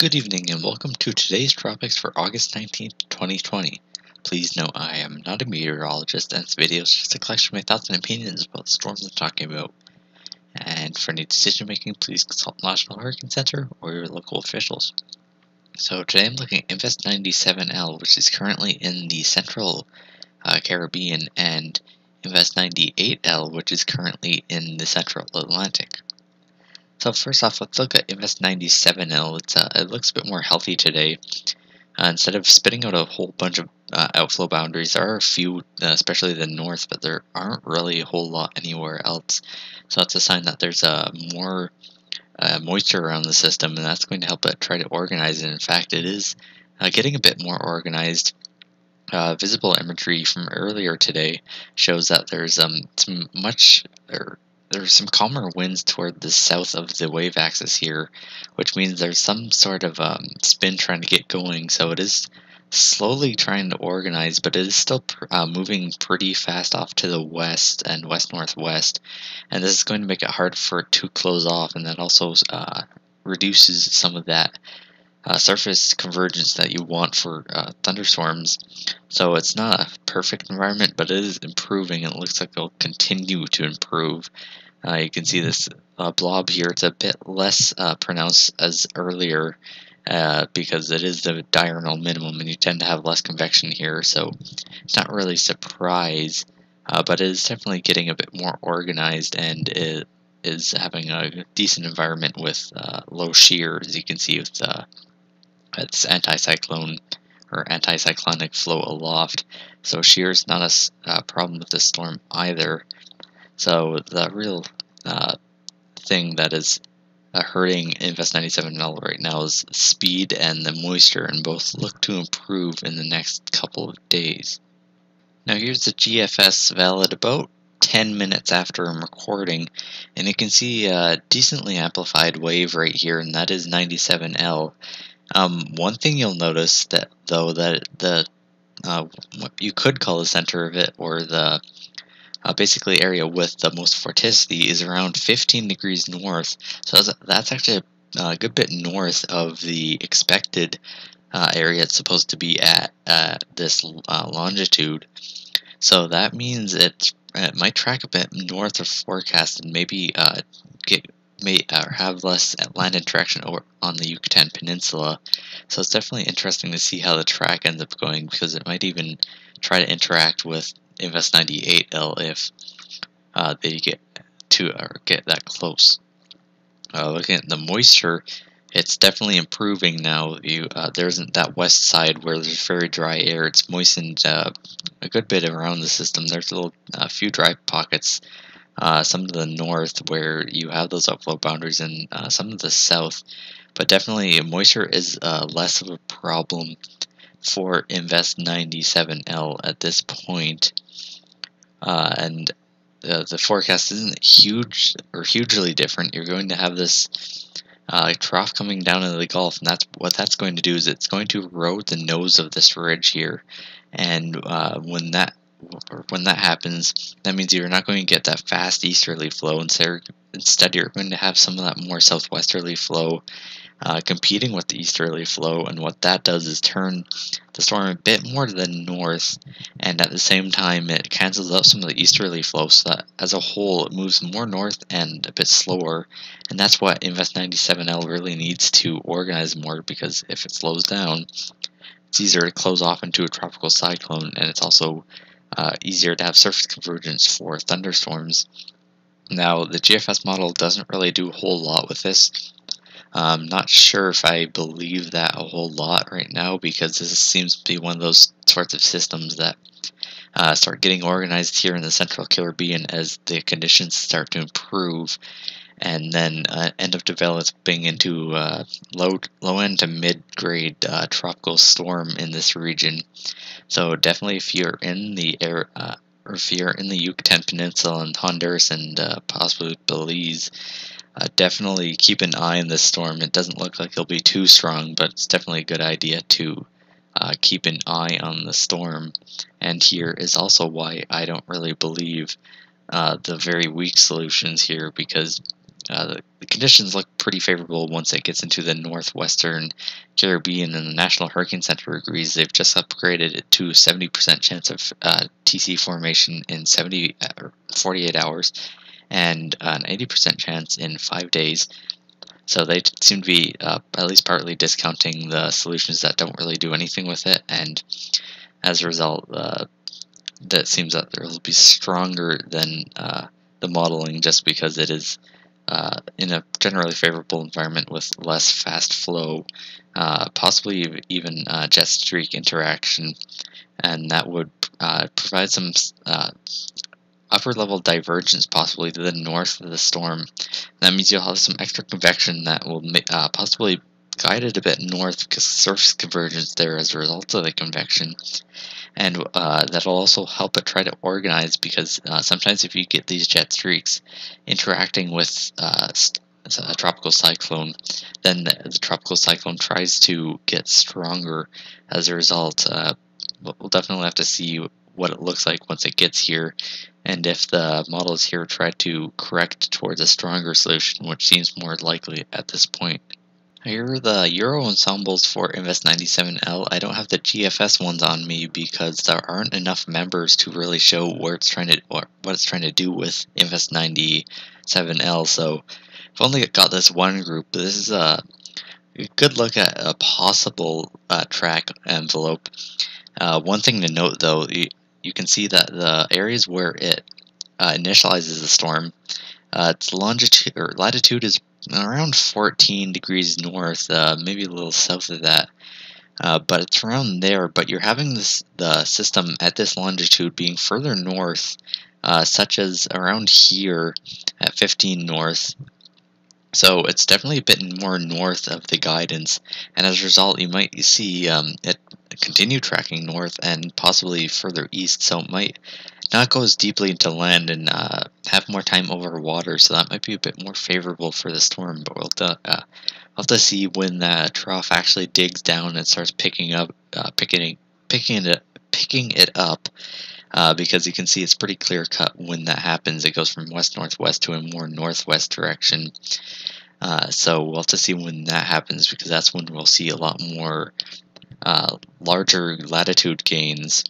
Good evening and welcome to today's Tropics for August 19th, 2020. Please note I am not a meteorologist and this video is just a collection of my thoughts and opinions about the storms I'm talking about. And for any decision making, please consult the National Hurricane Center or your local officials. So today I'm looking at Invest 97L, which is currently in the central Caribbean, and Invest 98L, which is currently in the central Atlantic. So first off, let's look at Invest 97L. It looks a bit more healthy today. Instead of spitting out a whole bunch of outflow boundaries, there are a few, especially the north, but there aren't really a whole lot anywhere else. So that's a sign that there's more moisture around the system, and that's going to help it try to organize it. In fact, it is getting a bit more organized. Visible imagery from earlier today shows that there's there's some calmer winds toward the south of the wave axis here, which means there's some sort of spin trying to get going. So it is slowly trying to organize, but it is still moving pretty fast off to the west and west-northwest, and this is going to make it hard for it to close off, and that also reduces some of that surface convergence that you want for thunderstorms. So it's not a perfect environment, but it is improving, and it looks like it'll continue to improve. You can see this blob here. It's a bit less pronounced as earlier because it is the diurnal minimum, and you tend to have less convection here, so it's not really a surprise, but it is definitely getting a bit more organized, and it is having a decent environment with low shear, as you can see with its anticyclone or anticyclonic flow aloft. So shear is not a problem with this storm either. So the real thing that is hurting Invest 97L right now is speed and the moisture, and both look to improve in the next couple of days. Now here's the GFS Valid about 10 minutes after I'm recording, and you can see a decently amplified wave right here, and that is 97L. One thing you'll notice that the what you could call the center of it, or the basically area with the most vorticity, is around 15 degrees north. So that's actually a good bit north of the expected area it's supposed to be at this longitude. So that means it might track a bit north of forecast and maybe have less land interaction on the Yucatan Peninsula. So it's definitely interesting to see how the track ends up going, because it might even try to interact with Invest 98L if they get that close. Looking at the moisture, it's definitely improving now. There isn't that west side where there's very dry air. It's moistened a good bit around the system. There's a few dry pockets, some to the north where you have those upflow boundaries, and some to the south. But definitely moisture is less of a problem for Invest 97L at this point. And the forecast isn't huge or hugely different. You're going to have this trough coming down into the Gulf, and that's going to do is it's going to erode the nose of this ridge here, and when that happens, that means you're not going to get that fast easterly flow. Instead, you're going to have some of that more southwesterly flow competing with the easterly flow, and what that does is turn the storm a bit more to the north, and at the same time it cancels out some of the easterly flow, so that as a whole it moves more north and a bit slower. And that's what Invest 97L really needs to organize more, because if it slows down, it's easier to close off into a tropical cyclone, and it's also easier to have surface convergence for thunderstorms. Now, the GFS model doesn't really do a whole lot with this. I'm not sure if I believe that a whole lot right now, because this seems to be one of those sorts of systems that start getting organized here in the central Caribbean as the conditions start to improve, and then end up developing into low end to mid-grade tropical storm in this region. So definitely, if you're in the air, or if you're in the Yucatan Peninsula and Honduras and possibly Belize, definitely keep an eye on this storm. It doesn't look like it'll be too strong, but it's definitely a good idea to keep an eye on the storm. And here is also why I don't really believe the very weak solutions here, because the conditions look pretty favorable once it gets into the northwestern Caribbean, and the National Hurricane Center agrees. They've just upgraded it to 70% chance of TC formation in 48 hours and an 80% chance in 5 days. So they seem to be at least partly discounting the solutions that don't really do anything with it, and as a result, that seems that it will be stronger than the modeling, just because it is in a generally favorable environment with less fast flow, possibly even jet streak interaction, and that would provide some upper level divergence possibly to the north of the storm. That means you'll have some extra convection that will possibly guide it a bit north, because surface convergence there as a result of the convection. And that'll also help it try to organize, because sometimes if you get these jet streaks interacting with a tropical cyclone, then the tropical cyclone tries to get stronger as a result. We'll definitely have to see what it looks like once it gets here, and if the models here try to correct towards a stronger solution, which seems more likely at this point. Here are the Euro ensembles for Invest 97L. I don't have the GFS ones on me because there aren't enough members to really show where it's trying to, or what it's trying to do with Invest 97L. So I've only got this one group. But this is a good look at a possible track envelope. One thing to note, though, you can see that the areas where it initializes the storm, its longitude or latitude is around 14 degrees north, maybe a little south of that, but it's around there. But you're having the system at this longitude being further north, such as around here at 15 north. So it's definitely a bit more north of the guidance, and as a result, you might see it continue tracking north and possibly further east. So it might not go as deeply into land and have more time over water. So that might be a bit more favorable for the storm. But we'll have to see when the trough actually digs down and starts picking it up. Because you can see it's pretty clear cut when that happens. It goes from west-northwest to a more northwest direction. So we'll have to see when that happens, because that's when we'll see a lot more larger latitude gains.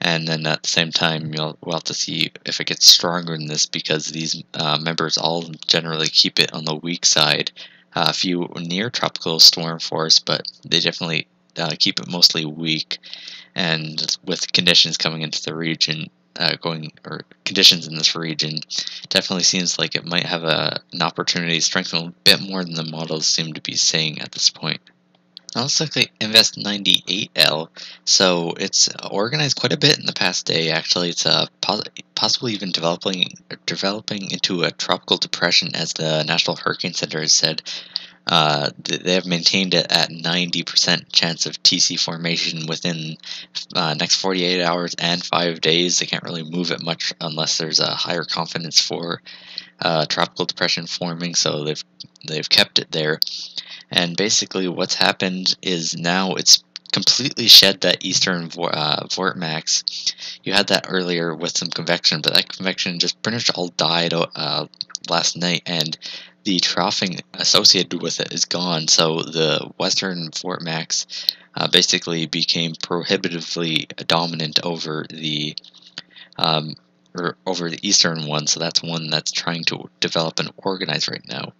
And then at the same time, we'll have to see if it gets stronger than this, because these members all generally keep it on the weak side. A few near tropical storm force, but they definitely keep it mostly weak. And with conditions coming into the region, conditions in this region, definitely seems like it might have an opportunity to strengthen a bit more than the models seem to be saying at this point. Now let's look at Invest 98L. So it's organized quite a bit in the past day. Actually, it's possibly even developing into a tropical depression, as the National Hurricane Center has said. They have maintained it at 90% chance of TC formation within next 48 hours and 5 days. They can't really move it much unless there's a higher confidence for tropical depression forming. So they've kept it there. And basically what's happened is now it's completely shed that eastern vortex. You had that earlier with some convection, but that convection just pretty much all died last night, and the troughing associated with it is gone. So the western vortex basically became prohibitively dominant over the eastern one. So that's one that's trying to develop and organize right now.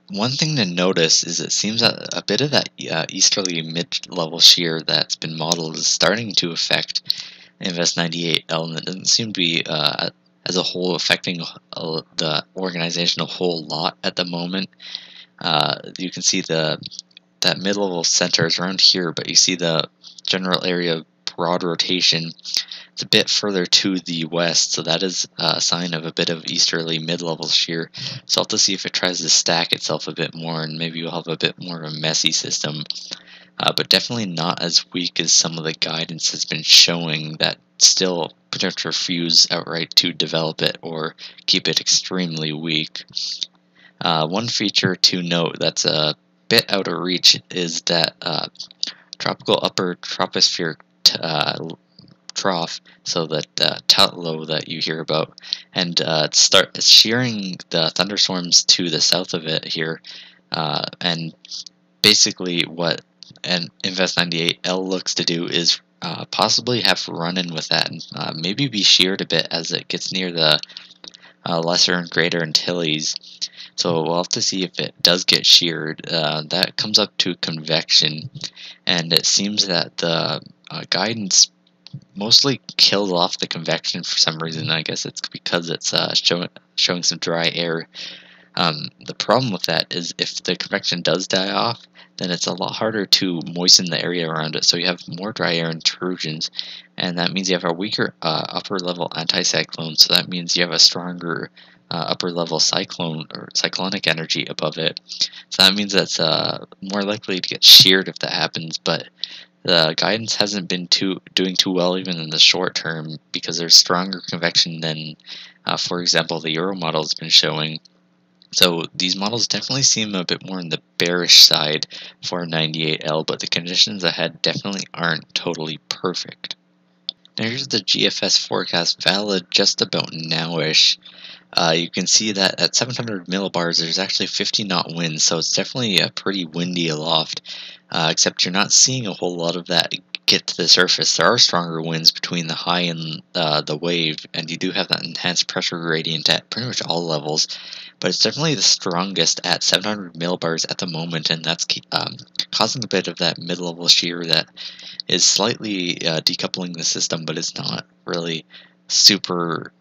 One thing to notice is it seems that a bit of that easterly mid-level shear that's been modeled is starting to affect Invest 98L, and it doesn't seem to be as a whole affecting the organization a whole lot at the moment. You can see that mid-level center is around here, but you see the general area of broad rotation. It's a bit further to the west, so that is a sign of a bit of easterly mid-level shear. So I'll have to see if it tries to stack itself a bit more, and maybe you'll have a bit more of a messy system. But definitely not as weak as some of the guidance has been showing, that still potentially refuse outright to develop it or keep it extremely weak. One feature to note that's a bit out of reach is that tropical upper tropospheric trough, so that low that you hear about, and it's shearing the thunderstorms to the south of it here, and basically what an Invest 98L looks to do is possibly have run in with that and maybe be sheared a bit as it gets near the Lesser and Greater Antilles. So we'll have to see if it does get sheared. That comes up to convection, and it seems that the guidance mostly killed off the convection for some reason. I guess it's because it's showing some dry air. The problem with that is if the convection does die off, then it's a lot harder to moisten the area around it. So you have more dry air intrusions, and that means you have a weaker upper level anticyclone. So that means you have a stronger upper level cyclone or cyclonic energy above it. So that means that's more likely to get sheared if that happens. But the guidance hasn't been doing too well even in the short term because there's stronger convection than, for example, the Euro model has been showing. So these models definitely seem a bit more on the bearish side for 98L, but the conditions ahead definitely aren't totally perfect. Now here's the GFS forecast valid just about nowish. You can see that at 700 millibars there's actually 50 knot winds, so it's definitely a pretty windy aloft, except you're not seeing a whole lot of that get to the surface. There are stronger winds between the high and the wave, and you do have that enhanced pressure gradient at pretty much all levels, but it's definitely the strongest at 700 millibars at the moment, and that's causing a bit of that mid-level shear that is slightly decoupling the system, but it's not really super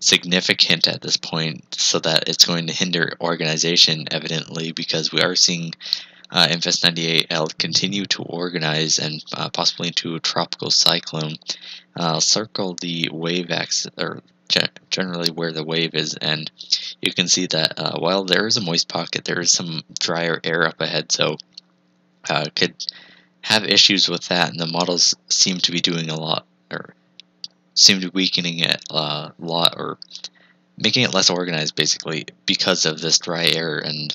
significant at this point, so that it's going to hinder organization evidently, because we are seeing Invest 98L continue to organize and possibly into a tropical cyclone. Circle the wave axis, or generally where the wave is, and you can see that while there is a moist pocket, there is some drier air up ahead, so could have issues with that, and the models seem to be doing a lot, or seem to be weakening it a lot, or making it less organized basically because of this dry air. And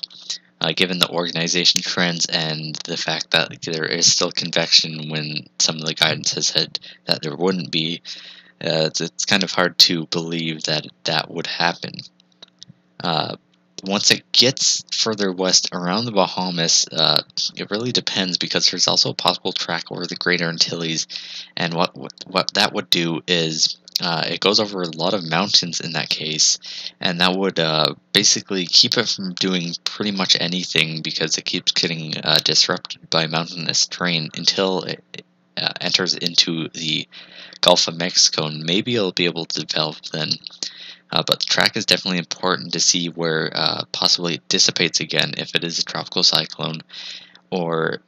given the organization trends and the fact that there is still convection when some of the guidance has said that there wouldn't be, it's kind of hard to believe that that would happen. Once it gets further west around the Bahamas, it really depends, because there's also a possible track over the Greater Antilles, and what that would do is it goes over a lot of mountains in that case, and that would basically keep it from doing pretty much anything, because it keeps getting disrupted by mountainous terrain until it enters into the Gulf of Mexico, and maybe it'll be able to develop then. But the track is definitely important to see where possibly it dissipates again if it is a tropical cyclone, or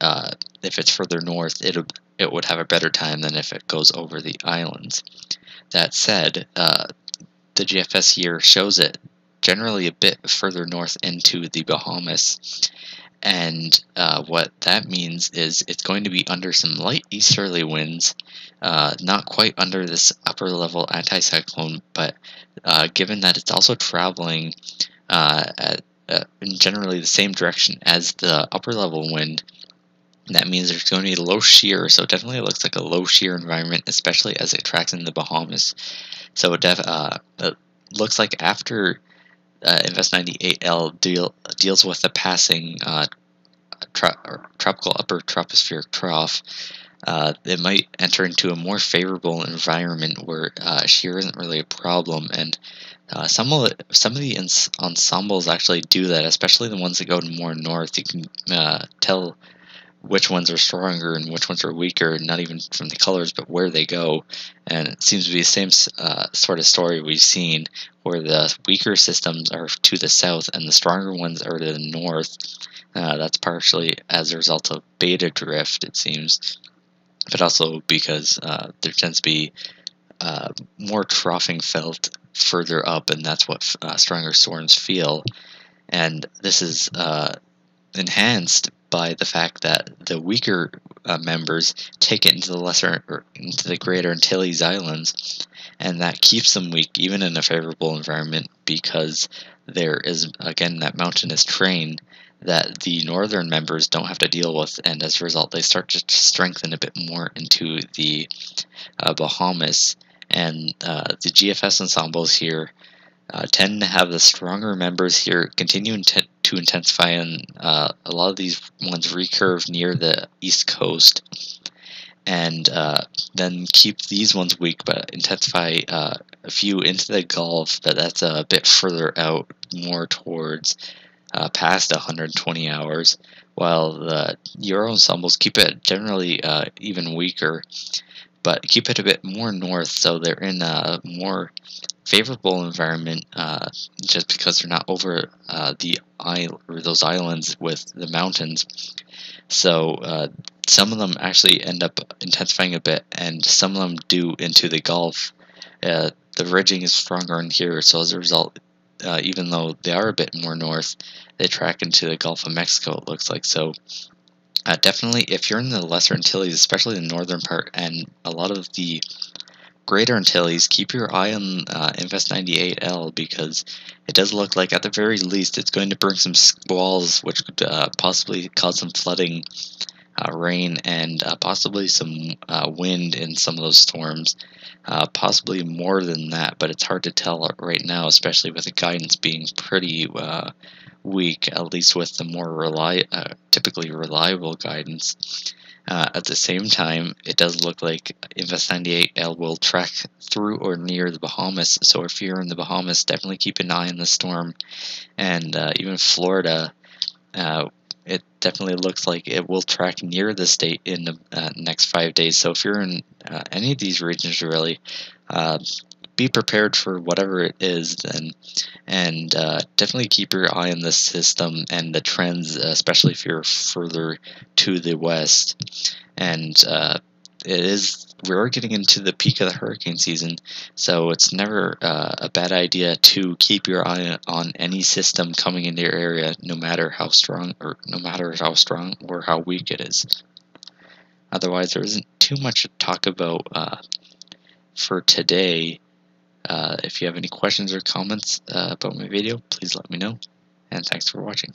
if it's further north, it would have a better time than if it goes over the islands. That said, the GFS here shows it generally a bit further north into the Bahamas, and what that means is it's going to be under some light easterly winds, not quite under this upper level anticyclone, but given that it's also traveling in generally the same direction as the upper level wind, that means there's going to be low shear. So it definitely looks like a low shear environment, especially as it tracks in the Bahamas. So it looks like after Invest 98L deals with the passing tropical upper tropospheric trough, it might enter into a more favorable environment where shear isn't really a problem. And some of the ensembles actually do that, especially the ones that go more north. You can tell which ones are stronger and which ones are weaker, not even from the colors, but where they go. And it seems to be the same sort of story we've seen, where the weaker systems are to the south and the stronger ones are to the north. That's partially as a result of beta drift, it seems, but also because there tends to be more troughing felt further up, and that's what stronger storms feel. And this is enhanced by the fact that the weaker members take it into the Greater Antilles Islands, and that keeps them weak even in a favorable environment, because there is again that mountainous terrain that the northern members don't have to deal with, and as a result, they start to strengthen a bit more into the Bahamas. And the GFS ensembles here tend to have the stronger members here continue to intensify, and a lot of these ones recurve near the east coast, and then keep these ones weak but intensify a few into the Gulf, but that's a bit further out, more towards past 120 hours, while the Euro ensembles keep it generally even weaker, but keep it a bit more north, so they're in a more favorable environment, just because they're not over the isle or those islands with the mountains. So some of them actually end up intensifying a bit, and some of them do into the Gulf. The ridging is stronger in here, so as a result, even though they are a bit more north, they track into the Gulf of Mexico, it looks like. So definitely, if you're in the Lesser Antilles, especially the northern part, and a lot of the Greater Antilles, keep your eye on Invest 98L, because it does look like, at the very least, it's going to bring some squalls, which could possibly cause some flooding, rain, and possibly some wind in some of those storms. Possibly more than that, but it's hard to tell right now, especially with the guidance being pretty weak, at least with the more typically reliable guidance. At the same time, it does look like Invest 98L will track through or near the Bahamas, so if you're in the Bahamas, definitely keep an eye on the storm, and even Florida. It definitely looks like it will track near the state in the next 5 days. So if you're in any of these regions, really, be prepared for whatever it is then, and definitely keep your eye on the system and the trends, especially if you're further to the west. And we're getting into the peak of the hurricane season, so it's never a bad idea to keep your eye on any system coming into your area, no matter how strong or how weak it is. Otherwise, there isn't too much to talk about for today. If you have any questions or comments about my video, please let me know, and thanks for watching.